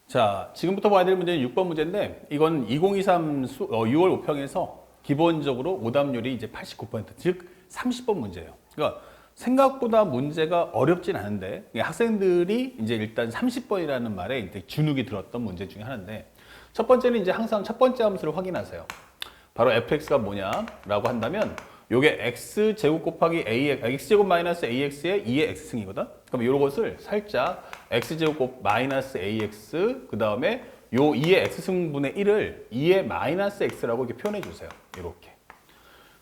자, 지금부터 봐야 될 문제는 6번 문제인데 이건 2023 6월 5평에서 기본적으로 오답률이 이제 89%, 즉 30번 문제예요. 그러니까 생각보다 문제가 어렵진 않은데 학생들이 이제 일단 30번이라는 말에 이제 주눅이 들었던 문제 중에 하나인데 첫 번째는 이제 항상 첫 번째 함수를 확인하세요. 바로 fx가 뭐냐라고 한다면 요게 x제곱 곱하기 x제곱 마이너스 ax의 2의 x승이거든. 그럼 요것을 살짝 x제곱 곱 마이너스 ax 그 다음에 요 2의 x승분의 1을 2의 마이너스 x라고 이렇게 표현해 주세요. 이렇게.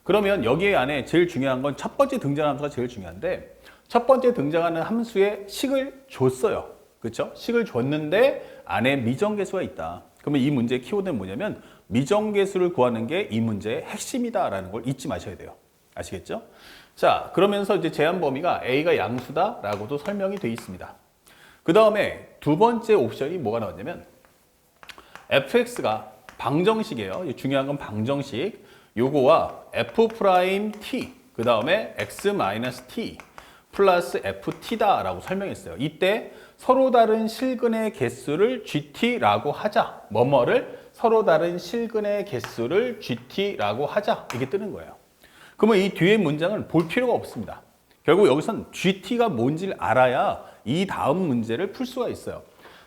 그러면 여기 안에 제일 중요한 건 첫 번째 등장하는 함수가 제일 중요한데 첫 번째 등장하는 함수에 식을 줬어요. 그렇죠? 식을 줬는데 안에 미정계수가 있다. 그러면 이 문제의 키워드는 뭐냐면 미정계수를 구하는 게 이 문제의 핵심이다라는 걸 잊지 마셔야 돼요. 아시겠죠? 자, 그러면서 이제 제한 범위가 A가 양수다라고도 설명이 되어 있습니다. 그 다음에 두 번째 옵션이 뭐가 나왔냐면 fx가 방정식이에요. 중요한 건 방정식. 요거와 f'(t) 그 다음에 x-t 플러스 ft다라고 설명했어요. 이때 서로 다른 실근의 개수를 gt라고 하자. 뭐뭐를 서로 다른 실근의 개수를 gt라고 하자. 이게 뜨는 거예요. 그러면 이 뒤에 문장은 볼 필요가 없습니다. 결국 여기선 gt가 뭔지를 알아야 이 다음 문제를 풀 수가 있어요.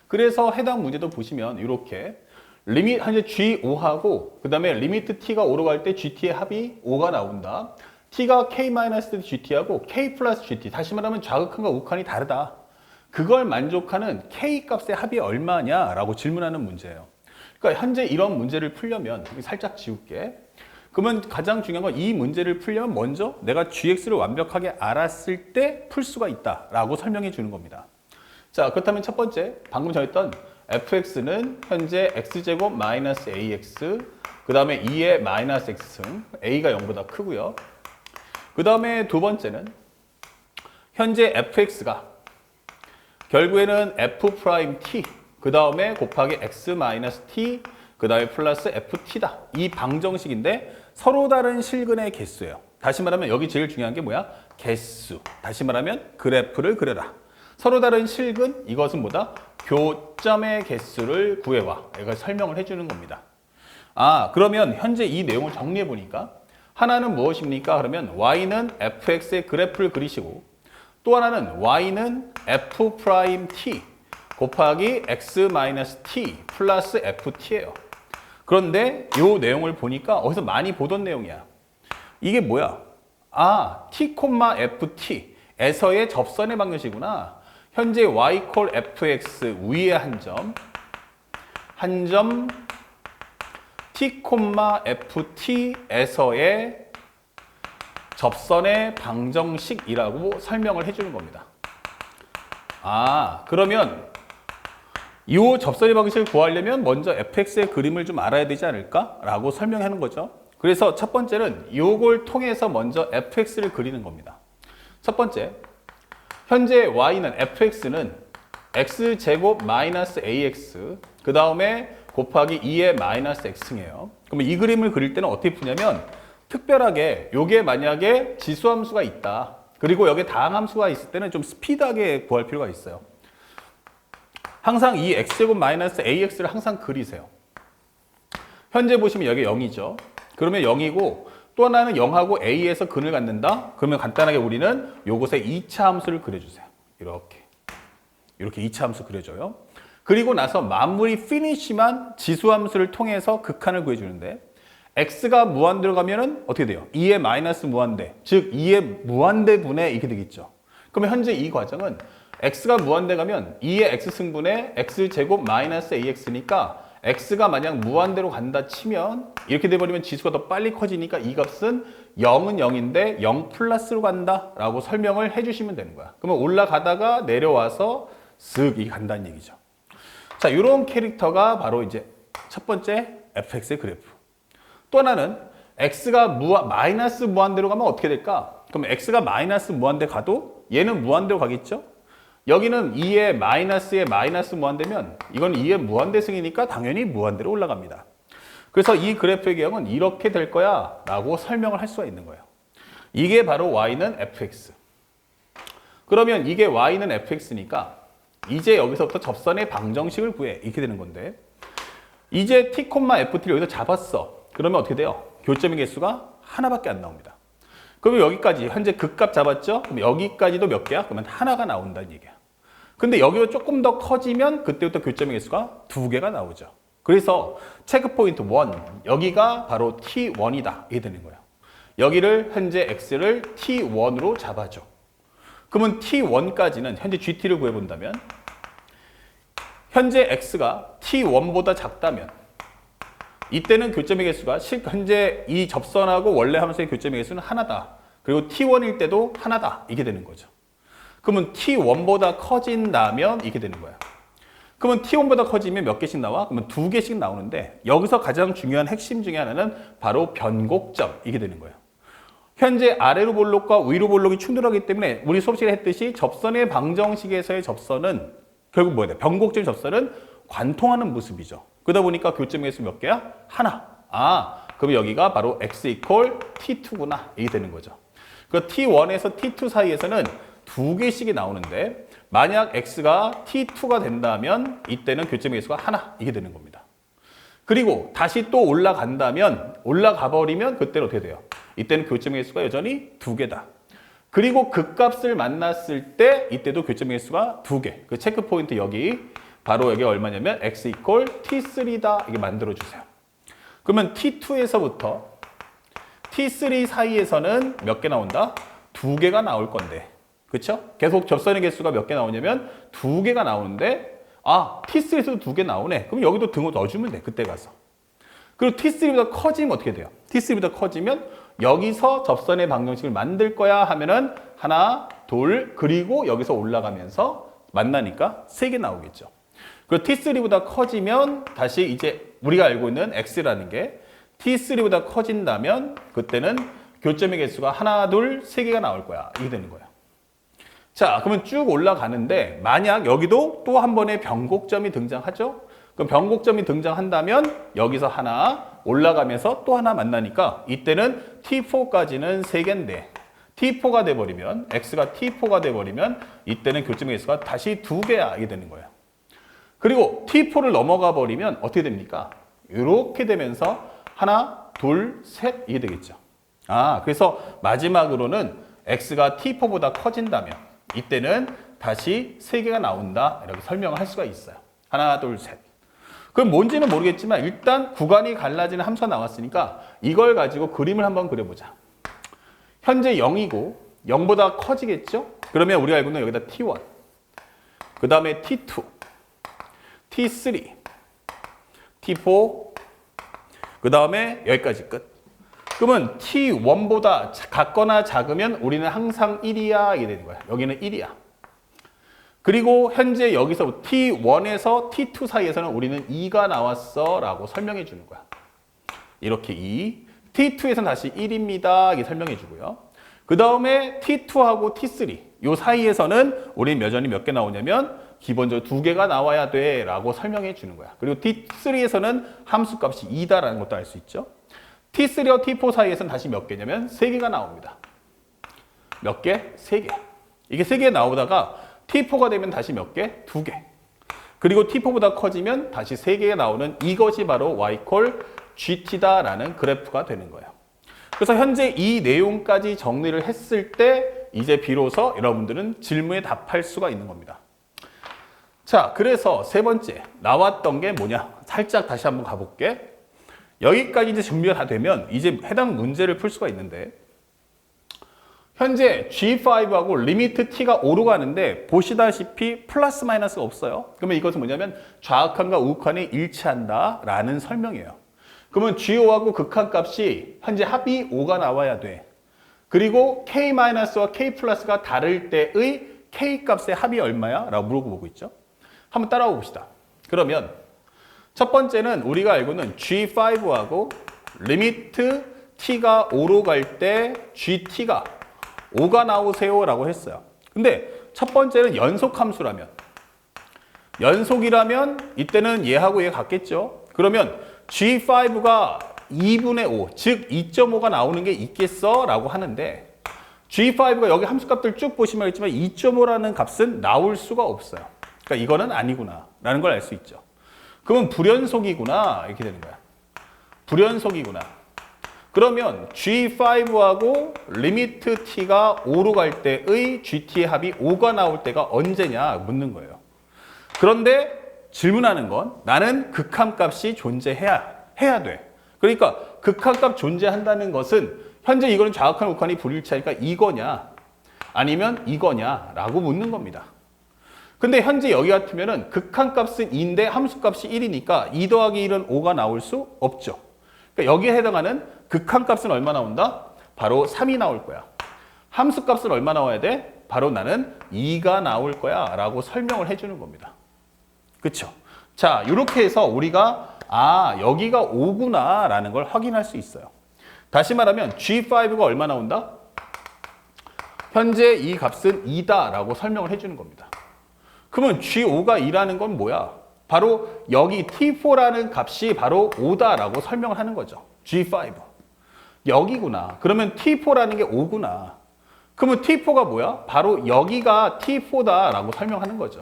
그래서 해당 문제도 보시면 이렇게 리밋 현재 g5하고 그 다음에 리미트 t가 5로 갈 때 gt의 합이 5가 나온다. t가 k-gt하고 k 플러스 gt. 다시 말하면 좌극한과 우극한이 다르다. 그걸 만족하는 k 값의 합이 얼마냐라고 질문하는 문제예요. 그러니까 현재 이런 문제를 풀려면 살짝 지울게. 그러면 가장 중요한 건 이 문제를 풀려면 먼저 내가 gx를 완벽하게 알았을 때 풀 수가 있다라고 설명해 주는 겁니다. 자, 그렇다면 첫 번째 방금 전했던 fx는 현재 x제곱 마이너스 ax 그 다음에 2의 마이너스 x승 a가 0보다 크고요. 그 다음에 두 번째는 현재 fx가 결국에는 f'(t) 그 다음에 곱하기 x-t 그 다음에 플러스 ft다. 이 방정식인데 서로 다른 실근의 개수예요. 다시 말하면 여기 제일 중요한 게 뭐야? 개수. 다시 말하면 그래프를 그려라. 서로 다른 실근, 이것은 뭐다? 교점의 개수를 구해와. 이걸 설명을 해주는 겁니다. 아, 그러면 현재 이 내용을 정리해 보니까 하나는 무엇입니까? 그러면 y는 fx의 그래프를 그리시고 또 하나는 y는 f'(t) 곱하기 x-t 플러스 ft예요. 그런데 이 내용을 보니까 어디서 많이 보던 내용이야. 이게 뭐야? 아, t, ft 에서의 접선의 방정식이구나. 현재 y 콜 fx 위에 한 점 t, ft에서의 접선의 방정식이라고 설명을 해주는 겁니다. 아, 그러면 이 접선의 방식을 구하려면 먼저 fx의 그림을 좀 알아야 되지 않을까? 라고 설명하는 거죠. 그래서 첫 번째는 이걸 통해서 먼저 fx를 그리는 겁니다. 첫 번째, 현재 y는 fx는 x제곱 마이너스 ax 그 다음에 곱하기 2의 마이너스 x승이에요. 그러면 이 그림을 그릴 때는 어떻게 푸냐면 특별하게 요게 만약에 지수함수가 있다. 그리고 여기에 다항함수가 있을 때는 좀 스피드하게 구할 필요가 있어요. 항상 이 x제곱 마이너스 ax를 항상 그리세요. 현재 보시면 여기 0이죠. 그러면 0이고 또 하나는 0하고 a에서 근을 갖는다. 그러면 간단하게 우리는 요것에 2차 함수를 그려주세요. 이렇게 2차 함수 그려줘요. 그리고 나서 마무리 피니시만 지수함수를 통해서 극한을 구해주는데 x가 무한대로 가면은 어떻게 돼요? 2의 마이너스 무한대, 즉 2의 무한대분의 이렇게 되겠죠. 그러면 현재 이 과정은 x가 무한대 가면 2의 x승분의 x제곱 마이너스 ax니까 x가 만약 무한대로 간다 치면 이렇게 돼버리면 지수가 더 빨리 커지니까 이 값은 0은 0인데 0 플러스로 간다 라고 설명을 해주시면 되는 거야. 그러면 올라가다가 내려와서 쓱 이게 간다는 얘기죠. 자, 이런 캐릭터가 바로 이제 첫 번째 fx의 그래프. 또 하나는 x가 마이너스 무한대로 가면 어떻게 될까? 그럼 x가 마이너스 무한대 가도 얘는 무한대로 가겠죠? 여기는 2의 마이너스에 마이너스 무한대면 이건 2의 무한대승이니까 당연히 무한대로 올라갑니다. 그래서 이 그래프의 개형은 이렇게 될 거야 라고 설명을 할 수가 있는 거예요. 이게 바로 y는 fx. 그러면 이게 y는 fx니까 이제 여기서부터 접선의 방정식을 구해. 이렇게 되는 건데 이제 t, ft를 여기서 잡았어. 그러면 어떻게 돼요? 교점의 개수가 하나밖에 안 나옵니다. 그러면 여기까지 현재 극값 잡았죠? 그럼 여기까지도 몇 개야? 그러면 하나가 나온다는 얘기야. 근데 여기가 조금 더 커지면 그때부터 교점의 개수가 2개가 나오죠. 그래서 체크 포인트 1, 여기가 바로 t1이다. 이게 되는 거예요. 여기를 현재 x를 t1으로 잡아줘. 그러면 t1까지는 현재 gt를 구해본다면 현재 x가 t1보다 작다면 이때는 교점의 개수가 현재 이 접선하고 원래 함수의 교점의 개수는 하나다. 그리고 t1일 때도 하나다. 이게 되는 거죠. 그러면 t1보다 커진다면 이게 되는 거야. 그러면 t1보다 커지면 몇 개씩 나와? 그러면 2개씩 나오는데 여기서 가장 중요한 핵심 중에 하나는 바로 변곡점. 이게 되는 거예요. 현재 아래로 볼록과 위로 볼록이 충돌하기 때문에 우리 수업 시간에 했듯이 접선의 방정식에서의 접선은 결국 뭐야 돼? 변곡점 접선은 관통하는 모습이죠. 그러다 보니까 교점의 개수 몇 개야? 하나. 그럼 여기가 바로 x 이퀄 t2구나. 이게 되는 거죠. 그 t1에서 t2 사이에서는 2개씩이 나오는데 만약 x가 t2가 된다면 이때는 교점의 개수가 하나. 이게 되는 겁니다. 그리고 다시 또 올라간다면 올라가 버리면 그때는 어떻게 돼요? 이때는 교점의 개수가 여전히 2개다. 그리고 극값을 만났을 때 이때도 교점의 개수가 2개. 그 체크 포인트 여기 바로 여기 얼마냐면 x 이퀄 t3다. 이게 만들어 주세요. 그러면 t2에서부터 t3 사이에서는 몇 개 나온다? 2개가 나올 건데. 그렇죠? 계속 접선의 개수가 몇 개 나오냐면 2개가 나오는데 t3에서도 2개 나오네. 그럼 여기도 등호 넣어주면 돼. 그때 가서. 그리고 t3보다 커지면 어떻게 돼요? t3보다 커지면 여기서 접선의 방정식을 만들 거야 하면은 하나, 둘, 그리고 여기서 올라가면서 만나니까 3개 나오겠죠. 그리고 t3보다 커지면 다시 이제 우리가 알고 있는 x라는 게 t3보다 커진다면 그때는 교점의 개수가 하나, 둘, 3개가 나올 거야. 이게 되는 거야. 자, 그러면 쭉 올라가는데 만약 여기도 또 한 번의 변곡점이 등장하죠? 그럼 변곡점이 등장한다면 여기서 하나 올라가면서 또 하나 만나니까 이때는 t4까지는 3개인데 t4가 돼버리면 x가 t4가 돼버리면 이때는 교점의 개수가 다시 2개야. 이게 되는 거예요. 그리고 t4를 넘어가 버리면 어떻게 됩니까? 이렇게 되면서 하나, 둘, 셋 이게 되겠죠. 그래서 마지막으로는 x가 t4보다 커진다면 이때는 다시 3개가 나온다. 이렇게 설명을 할 수가 있어요. 하나, 둘, 셋. 그럼 뭔지는 모르겠지만 일단 구간이 갈라지는 함수가 나왔으니까 이걸 가지고 그림을 한번 그려보자. 현재 0이고 0보다 커지겠죠? 그러면 우리가 알고 있는 여기다 t1, 그 다음에 t2, t3, t4, 그 다음에 여기까지 끝. 그러면 t1보다 같거나 작으면 우리는 항상 1이야. 이게 되는 거야. 여기는 1이야. 그리고 현재 여기서 t1에서 t2 사이에서는 우리는 2가 나왔어 라고 설명해 주는 거야. 이렇게 2. t2에서는 다시 1입니다. 이게 설명해 주고요. 그 다음에 t2하고 t3 이 사이에서는 우리는 여전히 몇 개 나오냐면 기본적으로 2개가 나와야 돼 라고 설명해 주는 거야. 그리고 t3에서는 함수값이 2다라는 것도 알 수 있죠. t3와 t4 사이에서는 다시 몇 개냐면 3개가 나옵니다. 몇 개? 3개. 이게 3개 나오다가 t4가 되면 다시 몇 개? 2개. 그리고 t4보다 커지면 다시 3개가 나오는 이것이 바로 y 콜 gt다라는 그래프가 되는 거예요. 그래서 현재 이 내용까지 정리를 했을 때 이제 비로소 여러분들은 질문에 답할 수가 있는 겁니다. 자, 그래서 세 번째 나왔던 게 뭐냐? 살짝 다시 한번 가볼게. 여기까지 이제 준비가 다 되면 이제 해당 문제를 풀 수가 있는데 현재 G5하고 리미트 T가 5로 가는데 보시다시피 플러스 마이너스가 없어요. 그러면 이것은 뭐냐면 좌극한과 우극한이 일치한다 라는 설명이에요. 그러면 G5하고 극한값이 현재 합이 5가 나와야 돼. 그리고 K-와 K+가 다를 때의 K값의 합이 얼마야? 라고 물어보고 있죠. 한번 따라와 봅시다. 그러면 첫 번째는 우리가 알고는 G5하고 리미트 T가 5로 갈 때 GT가 5가 나오세요 라고 했어요. 근데 첫 번째는 연속함수라면 연속이라면 이때는 얘하고 얘 같겠죠. 그러면 G5가 2분의 5, 즉 2.5가 나오는 게 있겠어? 라고 하는데 G5가 여기 함수값들 쭉 보시면 알겠지만 2.5라는 값은 나올 수가 없어요. 그러니까 이거는 아니구나 라는 걸 알 수 있죠. 그러면 불연속이구나 이렇게 되는 거야. 불연속이구나. 그러면 G5하고 리미트 t가 5로 갈 때의 GT의 합이 5가 나올 때가 언제냐 묻는 거예요. 그런데 질문하는 건 나는 극한값이 존재해야 돼. 그러니까 극한값 존재한다는 것은 현재 이거는 좌극한 우극한이 불일치하니까 이거냐 아니면 이거냐 라고 묻는 겁니다. 근데 현재 여기 같으면은 극한값은 2인데 함수값이 1이니까 2 더하기 1은 5가 나올 수 없죠. 그러니까 여기에 해당하는 극한값은 얼마 나온다? 바로 3이 나올 거야. 함수값은 얼마 나와야 돼? 바로 나는 2가 나올 거야 라고 설명을 해주는 겁니다. 그쵸? 자, 이렇게 해서 우리가 여기가 5구나 라는 걸 확인할 수 있어요. 다시 말하면 G5가 얼마 나온다? 현재 이 값은 2다 라고 설명을 해주는 겁니다. 그러면 G5가 2라는 건 뭐야? 바로 여기 T4라는 값이 바로 5다 라고 설명을 하는 거죠. G5. 여기구나. 그러면 T4라는 게 5구나. 그러면 T4가 뭐야? 바로 여기가 T4다 라고 설명하는 거죠.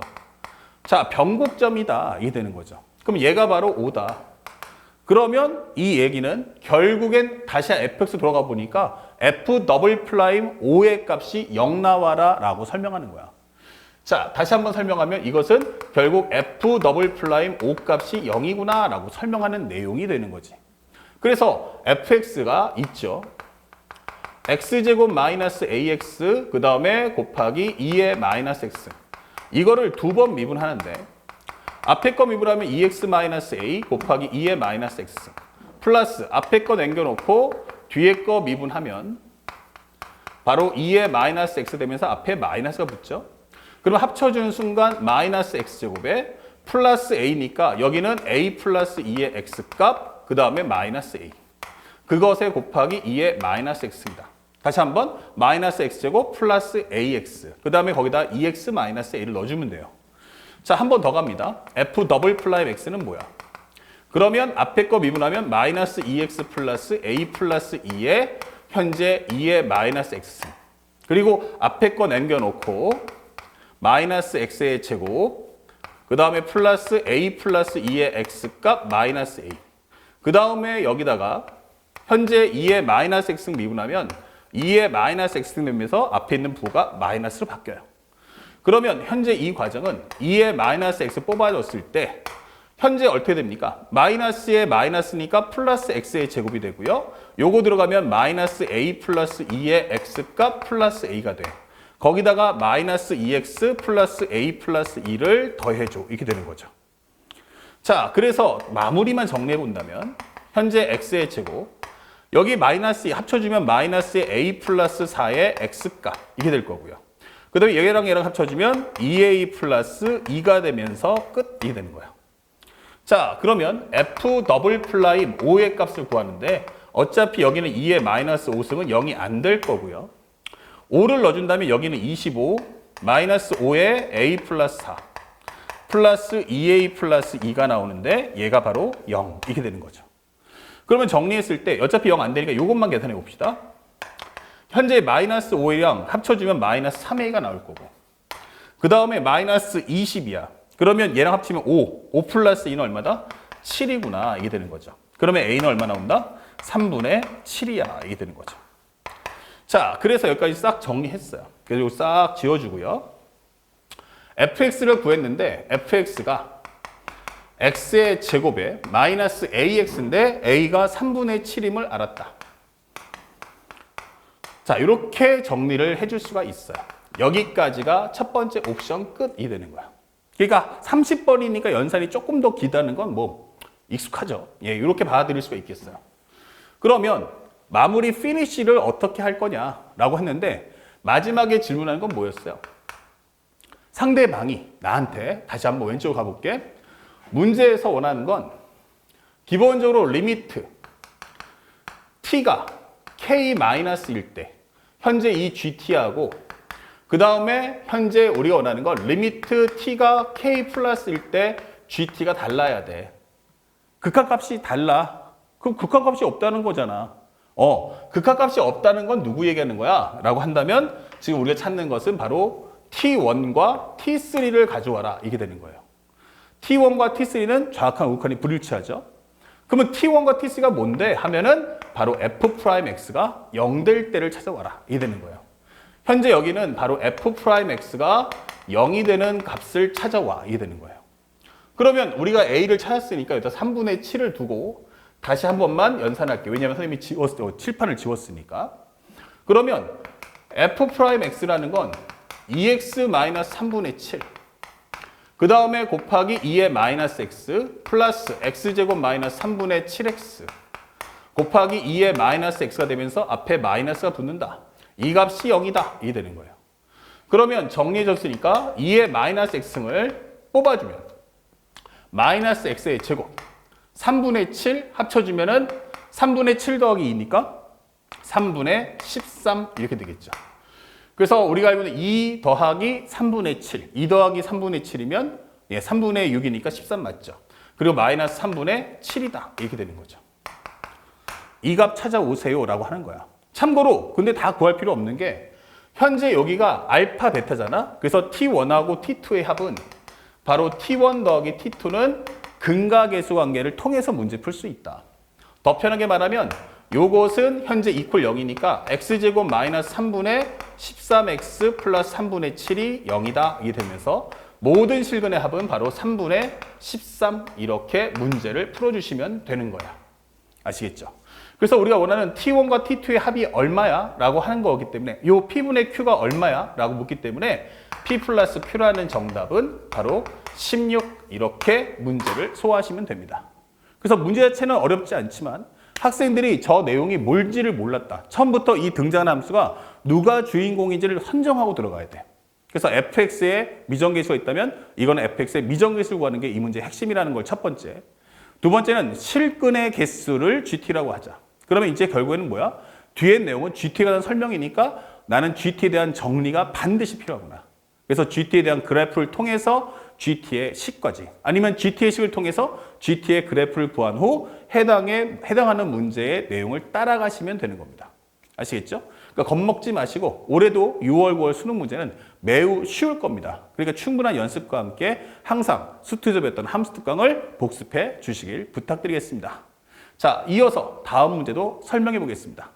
자, 변곡점이다. 이게 되는 거죠. 그럼 얘가 바로 5다. 그러면 이 얘기는 결국엔 다시 fx 돌아가 보니까 f 더블 프라임 5의 값이 0 나와라 라고 설명하는 거야. 자, 다시 한번 설명하면 이것은 결국 f 더블 프라임 5 값이 0이구나 라고 설명하는 내용이 되는 거지. 그래서 fx가 있죠. x제곱 마이너스 ax 그 다음에 곱하기 2의 마이너스 x 이거를 두 번 미분하는데 앞에 거 미분하면 2x-a 곱하기 2의 마이너스 x 플러스 앞에 거 남겨놓고 뒤에 거 미분하면 바로 2의 마이너스 x 되면서 앞에 마이너스가 붙죠. 그럼 합쳐주는 순간 마이너스 x제곱에 플러스 a니까 여기는 a 플러스 2의 x값 그 다음에 마이너스 a 그것에 곱하기 2의 마이너스 x입니다. 다시 한번 마이너스 x제곱 플러스 ax 그 다음에 거기다 2x 마이너스 a를 넣어주면 돼요. 자, 한 번 더 갑니다. f 더블 플라임 x는 뭐야? 그러면 앞에 거 미분하면 마이너스 2x 플러스 a 플러스 2의 현재 2의 마이너스 x 그리고 앞에 거 남겨놓고 마이너스 x의 제곱 그 다음에 플러스 a 플러스 2의 x값 마이너스 a 그 다음에 여기다가 현재 2의 마이너스 x 미분하면 2의 마이너스 x 되면서 앞에 있는 부호가 마이너스로 바뀌어요. 그러면 현재 이 과정은 2의 마이너스 x 뽑아줬을 때 현재 어떻게 됩니까? 마이너스의 마이너스니까 플러스 x의 제곱이 되고요. 요거 들어가면 마이너스 a 플러스 2의 x값 플러스 a가 돼. 거기다가 마이너스 2x 플러스 a 플러스 2를 더해줘. 이렇게 되는 거죠. 자, 그래서 마무리만 정리해 본다면 현재 x의 제곱 여기 마이너스 2 합쳐주면 마이너스의 a 플러스 4의 x값 이게 될 거고요. 그 다음에 얘랑 얘랑 합쳐주면 2a 플러스 2가 되면서 끝 이게 되는 거예요. 자, 그러면 f 더블 플라임 5의 값을 구하는데 어차피 여기는 2의 마이너스 5승은 0이 안 될 거고요. 5를 넣어준다면 여기는 25 마이너스 5의 a 플러스 4 플러스 2a 플러스 2가 나오는데 얘가 바로 0 이렇게 되는 거죠. 그러면 정리했을 때 어차피 0 안 되니까 이것만 계산해 봅시다. 현재 마이너스 5랑 합쳐주면 마이너스 3a가 나올 거고 그 다음에 마이너스 20이야. 그러면 얘랑 합치면 5 플러스 2는 얼마다? 7이구나 이게 되는 거죠. 그러면 a는 얼마 나온다? 3분의 7이야 이게 되는 거죠. 자, 그래서 여기까지 싹 정리했어요. 그래서 이거 싹 지워주고요. fx를 구했는데 fx가 x의 제곱에 마이너스 ax인데 a가 3분의 7임을 알았다. 자, 이렇게 정리를 해줄 수가 있어요. 여기까지가 첫 번째 옵션 끝이 되는 거야. 그러니까 30번이니까 연산이 조금 더 기다는 건 뭐 익숙하죠. 예, 이렇게 받아들일 수가 있겠어요. 그러면 마무리 피니쉬를 어떻게 할 거냐라고 했는데 마지막에 질문하는 건 뭐였어요? 상대방이 나한테 다시 한번 왼쪽으로 가볼게. 문제에서 원하는 건 기본적으로 리미트 t가 k-일 때 현재 이 gt하고 그 다음에 현재 우리가 원하는 건 리미트 t가 k 플러스일 때 gt가 달라야 돼. 극한값이 달라. 그럼 극한값이 없다는 거잖아. 극한값이 없다는 건 누구 얘기하는 거야? 라고 한다면 지금 우리가 찾는 것은 바로 T1과 T3를 가져와라. 이게 되는 거예요. T1과 T3는 정확한 우극한이 불일치하죠. 그러면 T1과 T3가 뭔데? 하면은 바로 F'X가 0 될 때를 찾아와라. 이게 되는 거예요. 현재 여기는 바로 F'X가 0이 되는 값을 찾아와. 이게 되는 거예요. 그러면 우리가 A를 찾았으니까 여기다 3분의 7을 두고 다시 한 번만 연산할게요. 왜냐하면 선생님이 칠판을 지웠으니까. 그러면 F'X라는 건 2x-3분의 7. 그 다음에 곱하기 2의 마이너스 x 플러스 x제곱 마이너스 3분의 7x 곱하기 2의 마이너스 x가 되면서 앞에 마이너스가 붙는다. 이 값이 0이다. 이게 되는 거예요. 그러면 정리해줬으니까 2의 마이너스 x를 뽑아주면 마이너스 x의 제곱 3분의 7 합쳐주면은 3분의 7 더하기 2니까 3분의 13 이렇게 되겠죠. 그래서 우리가 알고 있는 2 더하기 3분의 7, 2 더하기 3분의 7이면 3분의 6이니까 13 맞죠. 그리고 마이너스 3분의 7이다. 이렇게 되는 거죠. 이 값 찾아오세요 라고 하는 거야. 참고로 근데 다 구할 필요 없는 게 현재 여기가 알파 베타잖아. 그래서 T1하고 T2의 합은 바로 T1 더하기 T2는 근가계수 관계를 통해서 문제 풀 수 있다. 더 편하게 말하면 요것은 현재 이퀄 0이니까 x제곱 마이너스 3분의 13x 플러스 3분의 7이 0이다. 이게 되면서 모든 실근의 합은 바로 3분의 13 이렇게 문제를 풀어주시면 되는 거야. 아시겠죠? 그래서 우리가 원하는 T1과 T2의 합이 얼마야? 라고 하는 거기 때문에 요 P분의 Q가 얼마야? 라고 묻기 때문에 P 플러스 Q라는 정답은 바로 16 이렇게 문제를 소화하시면 됩니다. 그래서 문제 자체는 어렵지 않지만 학생들이 저 내용이 뭘지를 몰랐다. 처음부터 이 등장하는 함수가 누가 주인공인지를 선정하고 들어가야 돼. 그래서 fx에 미정계수가 있다면 이거는 fx의 미정계수를 구하는 게 이 문제의 핵심이라는 걸 첫 번째. 두 번째는 실근의 개수를 gt라고 하자. 그러면 이제 결국에는 뭐야? 뒤에 내용은 gt에 관한 설명이니까 나는 gt에 대한 정리가 반드시 필요하구나. 그래서 gt에 대한 그래프를 통해서 gt의 식까지 아니면 gt의 식을 통해서 gt의 그래프를 구한 후 해당하는 문제의 내용을 따라가시면 되는 겁니다. 아시겠죠? 그러니까 겁먹지 마시고 올해도 6월, 9월 수능 문제는 매우 쉬울 겁니다. 그러니까 충분한 연습과 함께 항상 수투에서 배웠던 함수 특강을 복습해 주시길 부탁드리겠습니다. 자, 이어서 다음 문제도 설명해 보겠습니다.